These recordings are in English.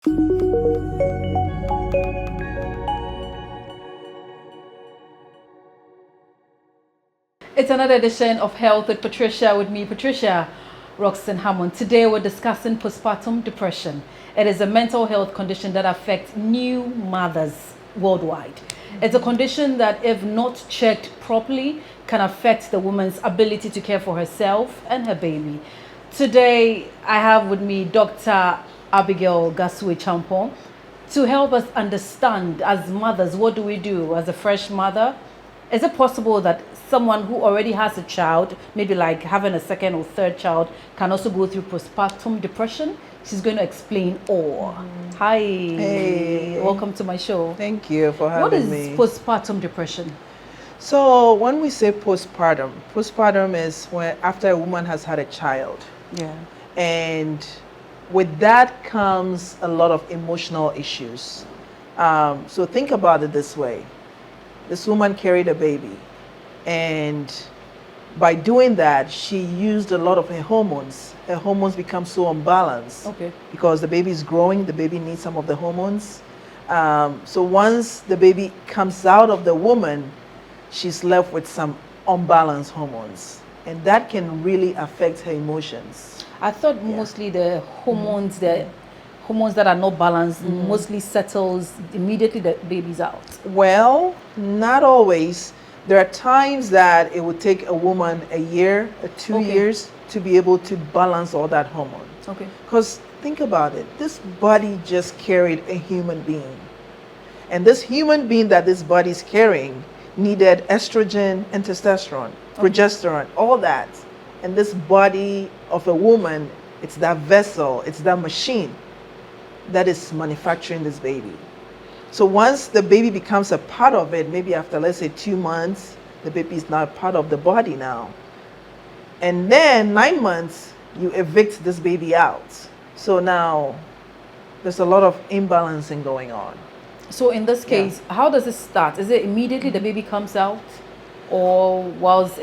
It's another edition of Health with Patricia with me, Patricia Roxton Hammond. Today we're discussing postpartum depression. It is a mental health condition that affects new mothers worldwide. It's a condition that, if not checked properly, can affect the woman's ability to care for herself and her baby. Today I have with me Dr. Abigail Gasue Champon to help us understand, as mothers, what do we do as a fresh mother? Is it possible that someone who already has a child, maybe like having a second or third child, can also go through postpartum depression? She's going to explain all. Hi. Hey. Welcome to my show. Thank you for having me. What is postpartum depression? So when we say postpartum is when after a woman has had a child. Yeah. And with that comes a lot of emotional issues. So think about it this way. This woman carried a baby, and by doing that, she used a lot of her hormones. Her hormones become so unbalanced. Okay. Because the baby is growing, the baby needs some of the hormones. So once the baby comes out of the woman, she's left with some unbalanced hormones, and that can really affect her emotions. I thought mostly the hormones, hormones that are not balanced, mostly settles immediately the baby's out. Well, not always. There are times that it would take a woman a year, 2 years to be able to balance all that hormone. Okay. Because think about it, this body just carried a human being. And this human being that this body is carrying needed estrogen and testosterone, progesterone, all that. And this body of a woman, it's that vessel, it's that machine that is manufacturing this baby. So once the baby becomes a part of it, maybe after, let's say, 2 months, the baby is now part of the body now. And then 9 months, you evict this baby out. So now there's a lot of imbalancing going on. So in this case, how does it start? Is it immediately the baby comes out, or whilst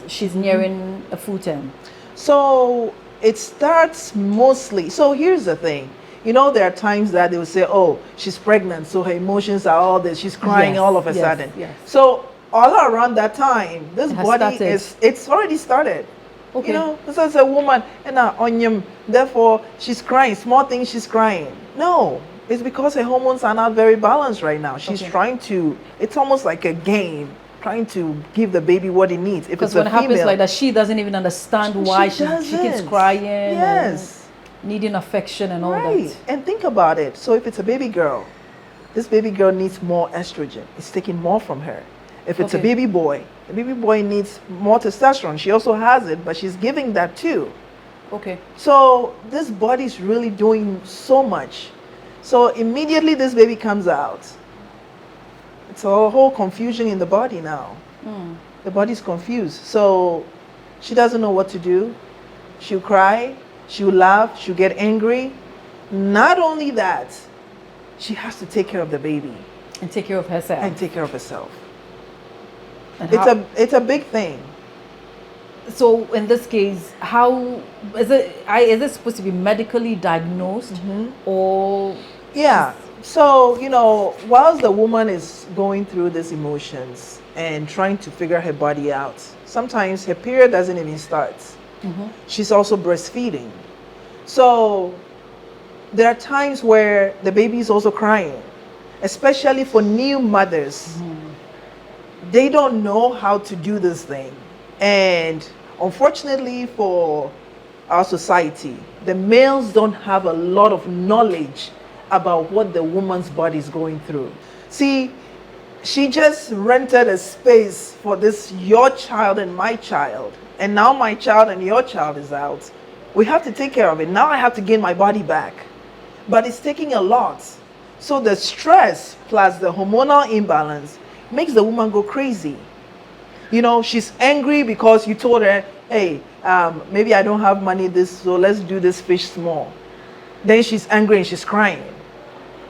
she's nearing a full term? So it starts mostly, so here's the thing. You know, there are times that they will say, oh, she's pregnant, so her emotions are all this, she's crying all of a sudden. Yes. So all around that time, this body it's already started. Okay. You know, this is a woman, and onion, therefore she's crying, small things she's crying. No, it's because her hormones are not very balanced right now. She's trying to, it's almost like a game, trying to give the baby what it needs. Because when it happens like that, she doesn't even understand why she keeps crying. Yes. Needing affection and all that. And think about it. So if it's a baby girl, this baby girl needs more estrogen. It's taking more from her. If it's a baby boy, the baby boy needs more testosterone. She also has it, but she's giving that too. Okay. So this body's really doing so much. So immediately this baby comes out, it's a whole confusion in the body now. The body's confused. So she doesn't know what to do. She'll cry. She'll laugh, she'll get angry. Not only that, she has to take care of the baby. And take care of herself. And take care of herself. And it's a big thing. So in this case, how is it supposed to be medically diagnosed or? Yeah. So, you know, whilst the woman is going through these emotions and trying to figure her body out, sometimes her period doesn't even start. She's also breastfeeding. So there are times where the baby is also crying, especially for new mothers. They don't know how to do this thing. And unfortunately for our society, the males don't have a lot of knowledge about what the woman's body is going through. See, she just rented a space for this, your child and my child. And now my child and your child is out. We have to take care of it. Now I have to gain my body back. But it's taking a lot. So the stress plus the hormonal imbalance makes the woman go crazy. You know, she's angry because you told her, hey, maybe I don't have money so let's do this fish small. Then she's angry and she's crying.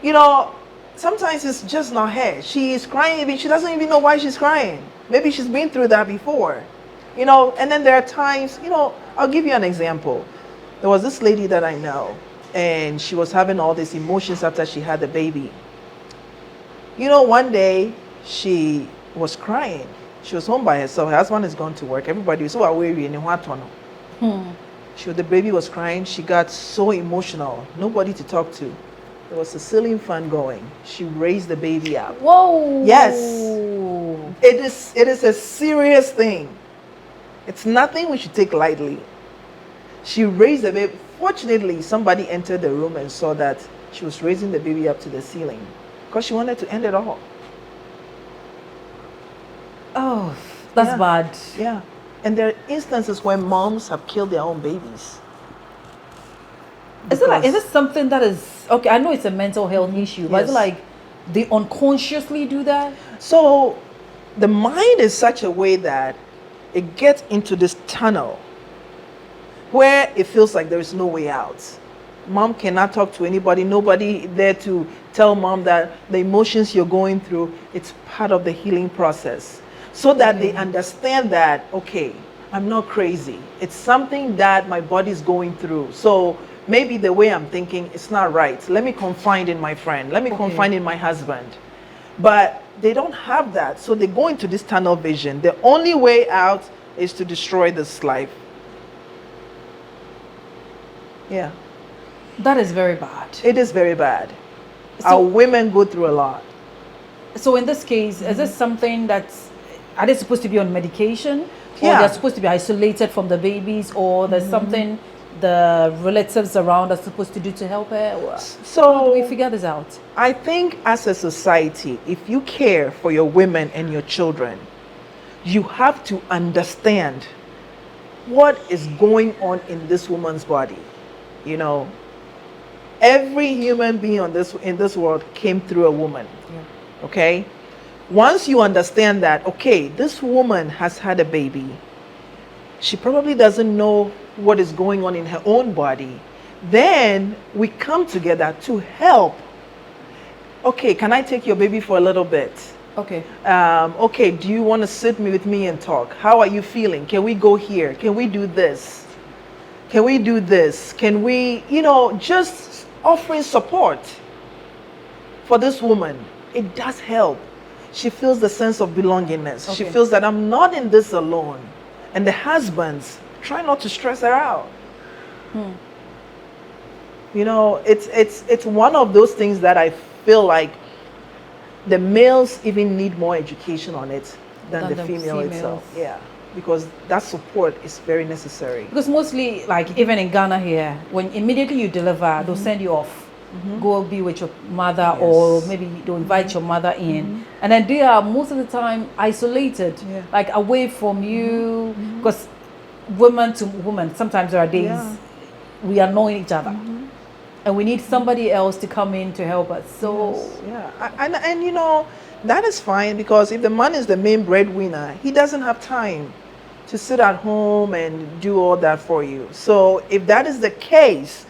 You know, sometimes it's just not her. She is crying, she doesn't even know why she's crying. Maybe she's been through that before. You know, and then there are times, you know, I'll give you an example. There was this lady that I know. and she was having all these emotions after she had the baby. You know, one day she was crying. She was home by herself. Her husband has gone to work. Everybody was so aware in what the baby was crying. She got so emotional. Nobody to talk to. There was a ceiling fan going. She raised the baby up. Whoa. Yes. It is a serious thing. It's nothing we should take lightly. She raised the baby. Fortunately, somebody entered the room and saw that she was raising the baby up to the ceiling because she wanted to end it all. Oh, that's bad. Yeah. And there are instances where moms have killed their own babies. Is it something that is, okay, I know it's a mental health issue, but is it like they unconsciously do that? So the mind is such a way that it gets into this tunnel where it feels like there is no way out. Mom cannot talk to anybody, nobody there to tell mom that the emotions you're going through, it's part of the healing process. So that they understand that, okay, I'm not crazy. It's something that my body's going through. So maybe the way I'm thinking, it's not right. Let me confide in my friend. Let me confide in my husband. But they don't have that. So they go into this tunnel vision. The only way out is to destroy this life. Yeah. That is very bad. It is very bad. So, our women go through a lot. So in this case, is this something that's, are they supposed to be on medication? Or Yeah. they're supposed to be isolated from the babies? Or there's something the relatives around are supposed to do to help her? So how do we figure this out? I think as a society, if you care for your women and your children, you have to understand what is going on in this woman's body. You know, every human being in this world came through a woman. Yeah. Okay? Once you understand that, okay, this woman has had a baby, she probably doesn't know what is going on in her own body, then we come together to help. Okay, can I take your baby for a little bit? Okay. Okay, do you want to sit with me and talk? How are you feeling? Can we go here? Can we do this? Can we do this? Can we, just offering support for this woman. It does help. She feels the sense of belongingness. Okay. She feels that I'm not in this alone. And the husbands try not to stress her out. It's one of those things that I feel like the males even need more education on it than the female itself. Yeah. Because that support is very necessary. Because mostly, like even in Ghana here, when immediately you deliver, they'll send you off. Go be with your mother, or maybe they'll invite your mother in. And then they are most of the time isolated, like away from you. Because woman to woman, sometimes there are days we are knowing each other. And we need somebody else to come in to help us. So, and that is fine, because if the man is the main breadwinner, he doesn't have time to sit at home and do all that for you. So if that is the case,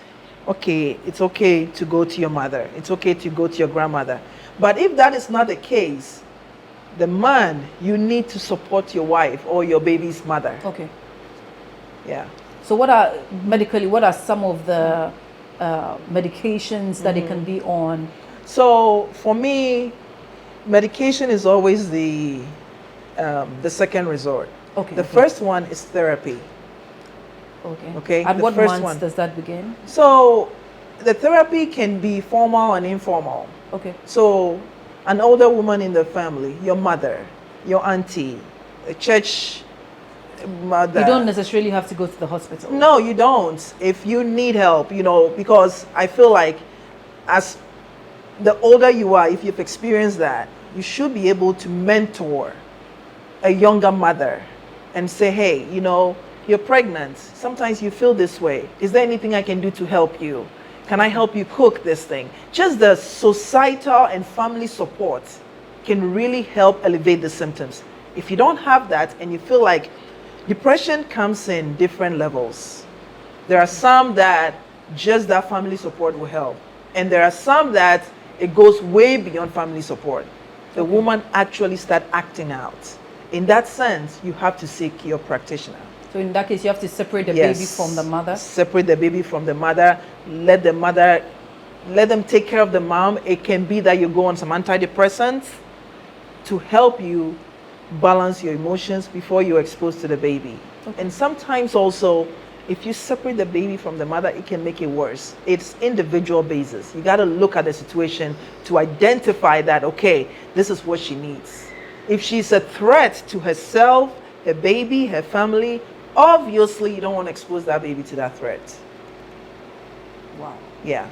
okay, it's okay to go to your mother. It's okay to go to your grandmother. But if that is not the case, the man, you need to support your wife or your baby's mother. Okay. Yeah. So what are some of the medications that it can be on? So for me, medication is always the second resort. Okay. The first one is therapy. Okay. At The what first months does that begin? So the therapy can be formal and informal. Okay. So an older woman in the family, your mother, your auntie, a church mother. You don't necessarily have to go to the hospital. No, you don't. If you need help, because I feel like as the older you are, if you've experienced that, you should be able to mentor a younger mother and say, hey, you're pregnant. Sometimes you feel this way. Is there anything I can do to help you? Can I help you cook this thing? Just the societal and family support can really help elevate the symptoms. If you don't have that and you feel like depression comes in different levels, there are some that just that family support will help. And there are some that it goes way beyond family support. The woman actually start acting out. In that sense, you have to seek your practitioner. So in that case, you have to separate the Yes. baby from the mother. Separate the baby from the mother. Let them take care of the mom. It can be that you go on some antidepressants to help you balance your emotions before you're exposed to the baby. Okay. And sometimes also, if you separate the baby from the mother, it can make it worse. It's individual basis. You got to look at the situation to identify that, okay, this is what she needs. If she's a threat to herself, her baby, her family, obviously you don't want to expose that baby to that threat. Wow. Yeah.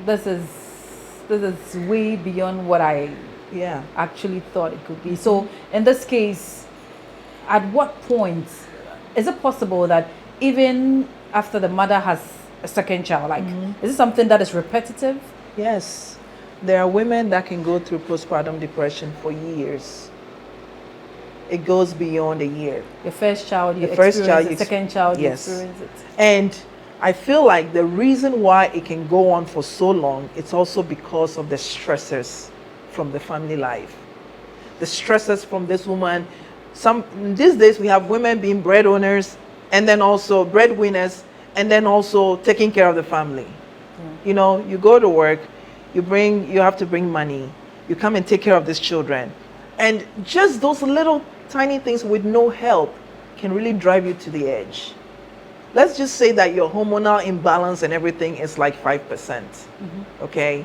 This is way beyond what I Yeah. actually thought it could be. So in this case, at what point is it possible that even after the mother has a second child, like is it something that is repetitive? Yes. There are women that can go through postpartum depression for years. It goes beyond a year. Your first child, you The first experience child, it, you second child, yes. you experience it. And I feel like the reason why it can go on for so long, it's also because of the stressors from the family life. The stressors from this woman. These days we have women being bread owners and then also breadwinners and then also taking care of the family. You know, you go to work, you have to bring money, you come and take care of these children. And just those little tiny things with no help can really drive you to the edge. Let's just say that your hormonal imbalance and everything is like 5%. Okay?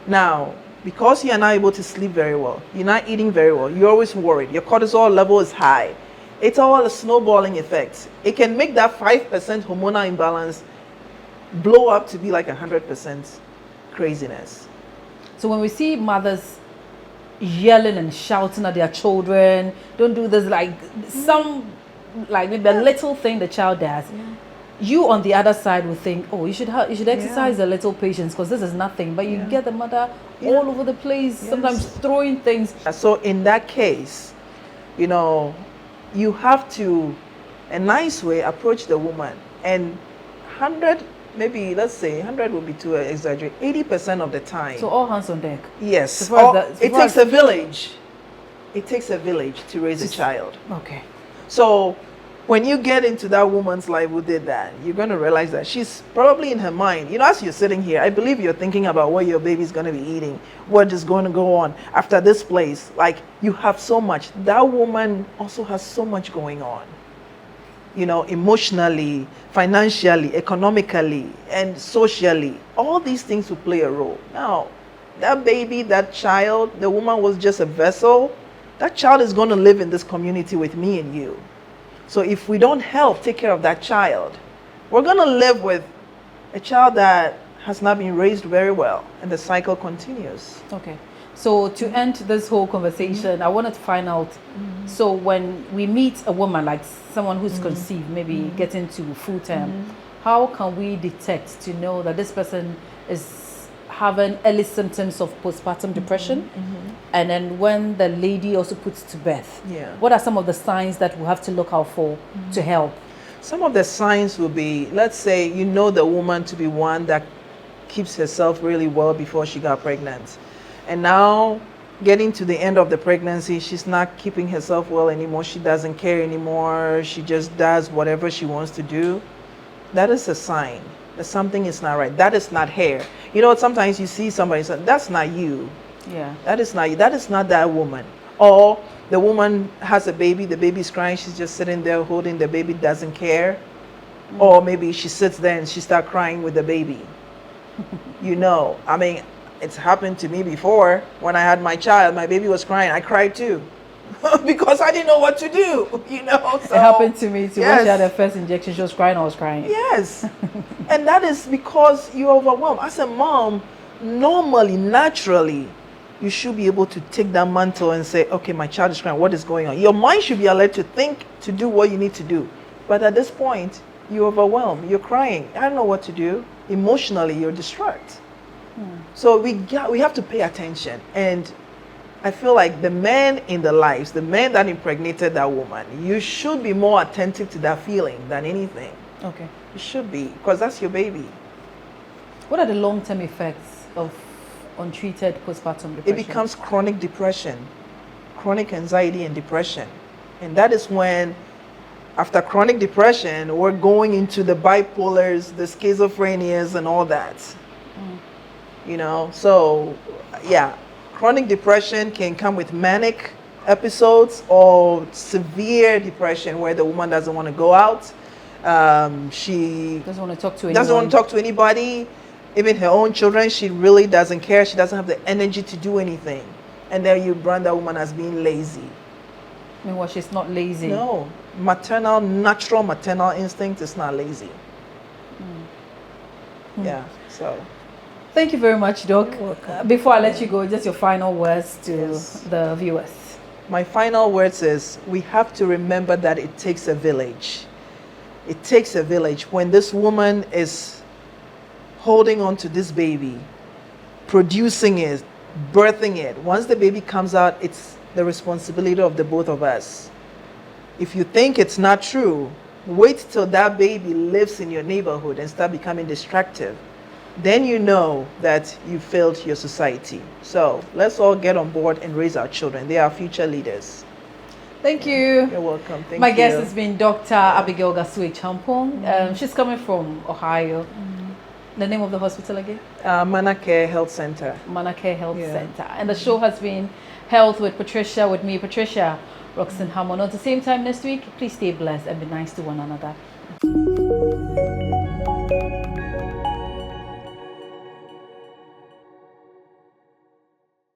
Now, because you're not able to sleep very well, you're not eating very well, you're always worried, your cortisol level is high. It's all a snowballing effect. It can make that 5% hormonal imbalance blow up to be like 100% craziness. So when we see mothers yelling and shouting at their children, don't do this, like maybe a little thing the child does, you on the other side would think, oh, you should exercise a little patience because this is nothing. But you get the mother all over the place, sometimes throwing things. So in that case, you know, you have to, a nice way, approach the woman. And 100, maybe let's say 100 would be too exaggerate, 80% of the time. So all hands on deck. Yes. It takes a village. It takes a village to raise a child. Okay. So when you get into that woman's life who did that, you're going to realize that she's probably in her mind. You know, as you're sitting here, I believe you're thinking about what your baby's going to be eating, what is going to go on after this place. Like, you have so much. That woman also has so much going on. You know, emotionally, financially, economically, and socially. All these things will play a role. Now, that baby, that child, the woman was just a vessel. That child is going to live in this community with me and you. So if we don't help take care of that child, we're going to live with a child that has not been raised very well, and the cycle continues. Okay. So to end this whole conversation, I wanted to find out, so when we meet a woman, like someone who's conceived, maybe getting to full term, how can we detect to know that this person is having early symptoms of postpartum depression? And then when the lady also puts to birth, what are some of the signs that we have to look out for to help? Some of the signs will be, let's say you know the woman to be one that keeps herself really well before she got pregnant. And now getting to the end of the pregnancy, she's not keeping herself well anymore. She doesn't care anymore. She just does whatever she wants to do. That is a sign that something is not right. That is not her. You know, sometimes you see somebody say, that's not you. Yeah. That is not you. That is not that woman. Or the woman has a baby, the baby's crying, she's just sitting there holding the baby, doesn't care. Or maybe she sits there and she starts crying with the baby. You know, I mean, it's happened to me before. When I had my child, my baby was crying. I cried too. Because I didn't know what to do, you know. So, it happened to me too. yes. When she had her first injection, she was crying, I was crying. Yes. And that is because you're overwhelmed. As a mom, normally, naturally, you should be able to take that mantle and say, okay, my child is crying, what is going on? Your mind should be allowed to think, to do what you need to do. But at this point, you're overwhelmed, you're crying. I don't know what to do. Emotionally, you're distraught. So we have to pay attention. And I feel like the men in the lives, the men that impregnated that woman, you should be more attentive to that feeling than anything. Okay. You should be, because that's your baby. What are the long-term effects of untreated postpartum depression? It becomes chronic depression, chronic anxiety and depression. And that is when After chronic depression, we're going into the bipolars, the schizophrenias, and all that. You know, so yeah, chronic depression can come with manic episodes or severe depression where the woman doesn't want to go out. She Doesn't want to talk to anyone. doesn't want to talk to anybody, even her own children. She really doesn't care. She doesn't have the energy to do anything. And then you brand that woman as being lazy. Meanwhile, she's not lazy. No, natural maternal instinct is not lazy. Yeah, so. Thank you very much, Doc. You're welcome. Before I let you go, just your final words to Yes. the viewers. My final words is we have to remember that it takes a village. It takes a village. When this woman is holding on to this baby, producing it, birthing it, once the baby comes out, it's the responsibility of the both of us. If you think it's not true, wait till that baby lives in your neighborhood and start becoming distractive. Then you know that you failed your society. So let's all get on board and raise our children. They are our future leaders. Thank you. You're welcome. Thank My you. guest has been Dr. Abigail Gasui Champong. She's coming from Ohio. The name of the hospital again? Manacare Health Center. Manacare Health Yeah. Center. And the show has been Health with Patricia, with me, Patricia Roxanne Hammond. At the same time next week, please stay blessed and be nice to one another.